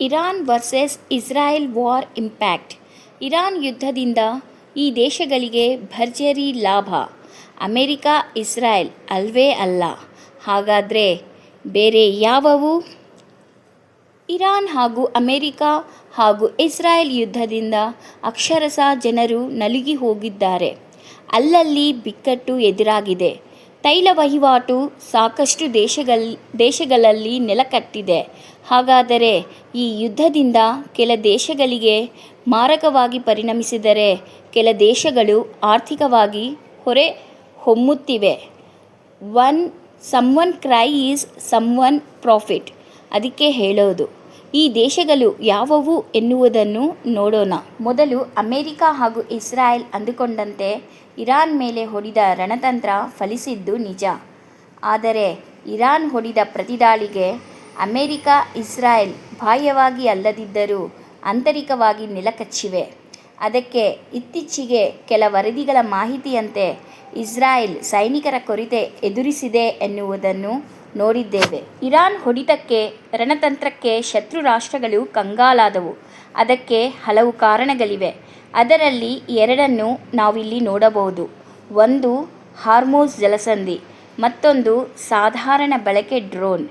Iran versus Israel war impact. Iran ಯುದ್ಧದಿಂದ ಈ ದೇಶಗಳಿಗೆ ಭರ್ಜರಿ ಲಾಭ. ಅಮೆರಿಕ, ಇಸ್ರಾಯೇಲ್ ಅಲ್ವೇ ಅಲ್ಲ. ಹಾಗಾದರೆ ಬೇರೆ ಯಾವುವು? ಇರಾನ್ ಹಾಗೂ ಅಮೆರಿಕ ಹಾಗೂ ಇಸ್ರಾಯೇಲ್ ಯುದ್ಧದಿಂದ ಅಕ್ಷರಶಃ ಜನರು ನಲುಗಿ ಹೋಗಿದ್ದಾರೆ. ಅಲ್ಲಲ್ಲಿ ಬಿಕ್ಕಟ್ಟು ಎದುರಾಗಿದೆ. ತೈಲ ವಹಿವಾಟು ಸಾಕಷ್ಟು ದೇಶಗಳಲ್ಲಿ ನೆಲಕಟ್ಟಿದೆ. ಹಾಗಾದರೆ ಈ ಯುದ್ಧದಿಂದ ಕೆಲ ದೇಶಗಳಿಗೆ ಮಾರಕವಾಗಿ ಪರಿಣಮಿಸಿದರೆ ಕೆಲ ದೇಶಗಳು ಆರ್ಥಿಕವಾಗಿ ಹೊರೆ ಹೊಮ್ಮುತ್ತಿವೆ. Someone cry is someone profit. ಅದಕ್ಕೆ ಹೇಳೋದು ಈ ದೇಶಗಳು ಯಾವುವು ಎನ್ನುವುದನ್ನು ನೋಡೋಣ. ಮೊದಲು ಅಮೆರಿಕ ಹಾಗೂ ಇಸ್ರಾಯೇಲ್ ಅಂದುಕೊಂಡಂತೆ ಇರಾನ್ ಮೇಲೆ ಹೊಡೆದ ರಣತಂತ್ರ ಫಲಿಸಿದ್ದು ನಿಜ. ಆದರೆ ಇರಾನ್ ಹೊಡೆದ ಪ್ರತಿದಾಳಿಗೆ ಅಮೆರಿಕ, ಇಸ್ರಾಯೇಲ್ ಬಾಹ್ಯವಾಗಿ ಅಲ್ಲದಿದ್ದರೂ ಆಂತರಿಕವಾಗಿ ನೆಲಕಚ್ಚಿವೆ. ಅದಕ್ಕೆ ಇತ್ತೀಚೆಗೆ ಕೆಲ ವರದಿಗಳ ಮಾಹಿತಿಯಂತೆ ಇಸ್ರಾಯೇಲ್ ಸೈನಿಕರ ಕೊರತೆ ಎದುರಿಸಿದೆ ಎನ್ನುವುದನ್ನು ನೋಡಿದ್ದೇವೆ. ಇರಾನ್ ಹೊಡೆತಕ್ಕೆ, ರಣತಂತ್ರಕ್ಕೆ ಶತ್ರು ರಾಷ್ಟ್ರಗಳು ಕಂಗಾಲಾದವು. ಅದಕ್ಕೆ ಹಲವು ಕಾರಣಗಳಿವೆ. ಅದರಲ್ಲಿ ಎರಡನ್ನು ನಾವಿಲ್ಲಿ ನೋಡಬಹುದು. ಒಂದು ಹಾರ್ಮುಜ್ ಜಲಸಂಧಿ, ಮತ್ತೊಂದು ಸಾಧಾರಣ ಬಳಕೆ ಡ್ರೋನ್.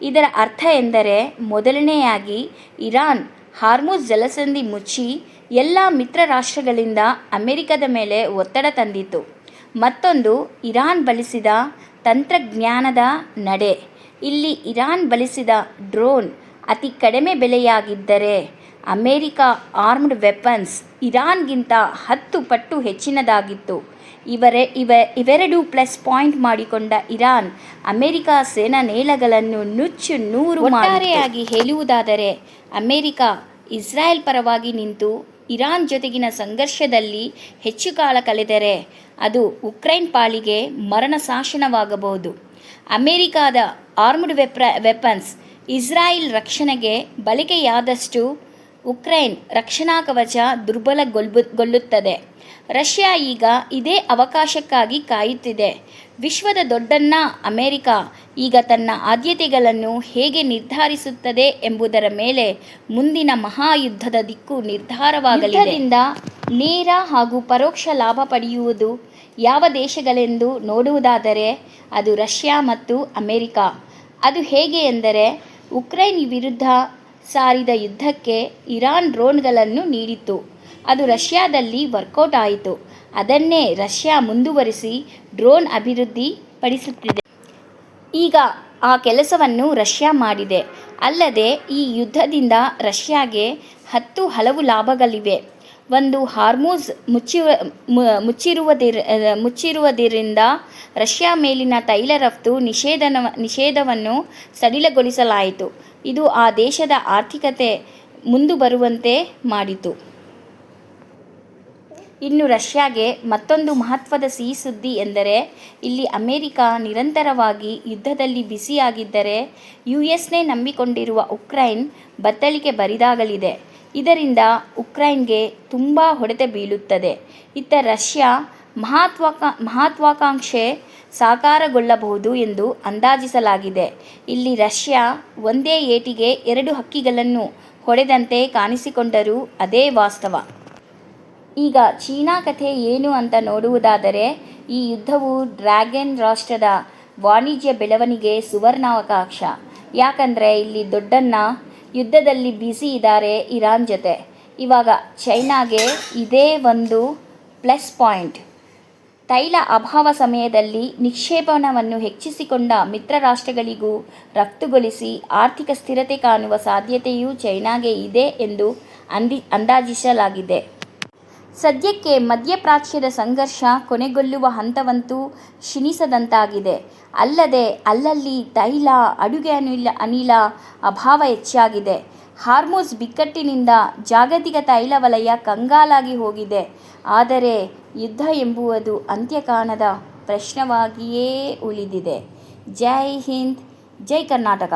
ಇದರ ಅರ್ಥ ಎಂದರೆ, ಮೊದಲನೆಯಾಗಿ ಇರಾನ್ ಹಾರ್ಮುಜ್ ಜಲಸಂಧಿ ಮುಚ್ಚಿ ಎಲ್ಲ ಮಿತ್ರ ರಾಷ್ಟ್ರಗಳಿಂದ ಅಮೆರಿಕದ ಮೇಲೆ ಒತ್ತಡ ತಂದಿತು. ಮತ್ತೊಂದು ಇರಾನ್ ಬಳಸಿದ ತಂತ್ರಜ್ಞಾನದ ನಡೆ. ಇಲ್ಲಿ ಇರಾನ್ ಬಳಸಿದ ಡ್ರೋನ್ ಅತಿ ಕಡಿಮೆ ಬೆಲೆಯಾಗಿದ್ದರೆ ಅಮೆರಿಕ ಆರ್ಮ್ಡ್ ವೆಪನ್ಸ್ ಇರಾನ್ಗಿಂತ 10 ಪಟ್ಟು ಹೆಚ್ಚಿನದಾಗಿತ್ತು. ಇವೆರಡೂ ಪ್ಲಸ್ ಪಾಯಿಂಟ್ ಮಾಡಿಕೊಂಡ ಇರಾನ್ ಅಮೆರಿಕ ಸೇನಾ ನೆಲೆಗಳನ್ನು ನುಚ್ಚು ನೂರು ಒಟ್ಟಾರೆಯಾಗಿ ಹೇಳುವುದಾದರೆ, ಅಮೆರಿಕ ಇಸ್ರಾಯೇಲ್ ಪರವಾಗಿ ನಿಂತು ಇರಾನ್ ಜೊತೆಗಿನ ಸಂಘರ್ಷದಲ್ಲಿ ಹೆಚ್ಚು ಕಾಲ ಕಳೆದರೆ ಅದು ಉಕ್ರೇನ್ ಪಾಲಿಗೆ ಮರಣ ಶಾಸನವಾಗಬಹುದು. ಅಮೆರಿಕದ ಆರ್ಮ್ಡ್ ವೆಪನ್ಸ್ ಇಸ್ರಾಯೇಲ್ ರಕ್ಷಣೆಗೆ ಬಳಕೆಯಾದಷ್ಟು ಉಕ್ರೇನ್ ರಕ್ಷಣಾ ಕವಚ ದುರ್ಬಲಗೊಳ್ಳುತ್ತದೆ. ರಷ್ಯಾ ಈಗ ಇದೇ ಅವಕಾಶಕ್ಕಾಗಿ ಕಾಯುತ್ತಿದೆ. ವಿಶ್ವದ ದೊಡ್ಡಣ್ಣ ಅಮೆರಿಕ ಈಗ ತನ್ನ ಆದ್ಯತೆಗಳನ್ನು ಹೇಗೆ ನಿರ್ಧರಿಸುತ್ತದೆ ಎಂಬುದರ ಮೇಲೆ ಮುಂದಿನ ಮಹಾಯುದ್ಧದ ದಿಕ್ಕು ನಿರ್ಧಾರವಾಗಲಿದೆ. ಯುದ್ಧದಿಂದ ನೇರ ಹಾಗೂ ಪರೋಕ್ಷ ಲಾಭ ಪಡೆಯುವುದು ಯಾವ ದೇಶಗಳೆಂದು ನೋಡುವುದಾದರೆ ಅದು ರಷ್ಯಾ ಮತ್ತು ಅಮೆರಿಕ. ಅದು ಹೇಗೆ ಎಂದರೆ, ಉಕ್ರೇನ್ ವಿರುದ್ಧ ಸಾರಿದ ಯುದ್ಧಕ್ಕೆ ಇರಾನ್ ಡ್ರೋನ್ಗಳನ್ನು ನೀಡಿತು. ಅದು ರಷ್ಯಾದಲ್ಲಿ ವರ್ಕೌಟ್ ಆಯಿತು. ಅದನ್ನೇ ರಷ್ಯಾ ಮುಂದುವರಿಸಿ ಡ್ರೋನ್ ಅಭಿವೃದ್ಧಿ ಪಡಿಸುತ್ತಿದೆ. ಈಗ ಆ ಕೆಲಸವನ್ನು ರಷ್ಯಾ ಮಾಡಿದೆ. ಅಲ್ಲದೆ ಈ ಯುದ್ಧದಿಂದ ರಷ್ಯಾಗೆ ಹಲವು ಲಾಭಗಳಿವೆ. ಒಂದು, ಹಾರ್ಮುಜ್ ಮುಚ್ಚಿರುವುದರಿಂದ ರಷ್ಯಾ ಮೇಲಿನ ತೈಲ ರಫ್ತು ನಿಷೇಧವನ್ನು ಸಡಿಲಗೊಳಿಸಲಾಯಿತು. ಇದು ಆ ದೇಶದ ಆರ್ಥಿಕತೆ ಮುಂದೆ ಬರುವಂತೆ ಮಾಡಿತು. ಇನ್ನು ರಷ್ಯಾಗೆ ಮತ್ತೊಂದು ಮಹತ್ವದ ಸಿಹಿ ಸುದ್ದಿ ಎಂದರೆ, ಇಲ್ಲಿ ಅಮೆರಿಕ ನಿರಂತರವಾಗಿ ಯುದ್ಧದಲ್ಲಿ ಬಿಸಿಯಾಗಿದ್ದರೆ ಯುಎಸ್ನೇ ನಂಬಿಕೊಂಡಿರುವ ಉಕ್ರೈನ್ ಬತ್ತಳಿಕೆ ಬರಿದಾಗಲಿದೆ. ಇದರಿಂದ ಉಕ್ರೈನ್ಗೆ ತುಂಬ ಹೊಡೆತ ಬೀಳುತ್ತದೆ. ಇತ್ತ ರಷ್ಯಾ ಮಹತ್ವಾಕಾಂಕ್ಷೆ ಸಾಕಾರಗೊಳ್ಳಬಹುದು ಎಂದು ಅಂದಾಜಿಸಲಾಗಿದೆ. ಇಲ್ಲಿ ರಷ್ಯಾ ಒಂದೇ ಏಟಿಗೆ 2 ಹಕ್ಕಿಗಳನ್ನು ಹೊಡೆದಂತೆ ಕಾಣಿಸಿಕೊಂಡರೂ ಅದೇ ವಾಸ್ತವ. ಈಗ ಚೀನಾ ಕಥೆ ಏನು ಅಂತ ನೋಡುವುದಾದರೆ, ಈ ಯುದ್ಧವು ಡ್ರ್ಯಾಗನ್ ರಾಷ್ಟ್ರದ ವಾಣಿಜ್ಯ ಬೆಳವಣಿಗೆ ಸುವರ್ಣಾವಕಾಶ. ಯಾಕಂದರೆ ಇಲ್ಲಿ ದೊಡ್ಡಣ್ಣ ಯುದ್ಧದಲ್ಲಿ ಬ್ಯುಸಿ ಇದ್ದಾರೆ ಇರಾನ್ ಜೊತೆ. ಇವಾಗ ಚೈನಾಗೆ ಇದೇ ಒಂದು ಪ್ಲಸ್ ಪಾಯಿಂಟ್. ತೈಲ ಅಭಾವ ಸಮಯದಲ್ಲಿ ನಿಕ್ಷೇಪಣವನ್ನು ಹೆಚ್ಚಿಸಿಕೊಂಡ ಮಿತ್ರ ರಾಷ್ಟ್ರಗಳಿಗೂ ರಫ್ತುಗೊಳಿಸಿ ಆರ್ಥಿಕ ಸ್ಥಿರತೆ ಕಾಣುವ ಸಾಧ್ಯತೆಯೂ ಚೈನಾಗೆ ಇದೆ ಎಂದು ಅಂದಾಜಿಸಲಾಗಿದೆ. ಸದ್ಯಕ್ಕೆ ಮಧ್ಯಪ್ರಾಚ್ಯದ ಸಂಘರ್ಷ ಕೊನೆಗೊಳ್ಳುವ ಹಂತವಂತೂ ಕ್ಷೀಣಿಸದಂತಾಗಿದೆ. ಅಲ್ಲದೆ ಅಲ್ಲಲ್ಲಿ ತೈಲ, ಅಡುಗೆ ಅನಿಲ ಅಭಾವ ಹೆಚ್ಚಾಗಿದೆ. ಹಾರ್ಮುಜ್ ಬಿಕ್ಕಟ್ಟಿನಿಂದ ಜಾಗತಿಕ ತೈಲ ವಲಯ ಕಂಗಾಲಾಗಿ ಹೋಗಿದೆ. ಆದರೆ ಯುದ್ಧ ಎಂಬುವುದು ಅಂತ್ಯ ಕಾಣದ ಪ್ರಶ್ನೆಯಾಗಿಯೇ ಉಳಿದಿದೆ. ಜೈ ಹಿಂದ್, ಜೈ ಕರ್ನಾಟಕ.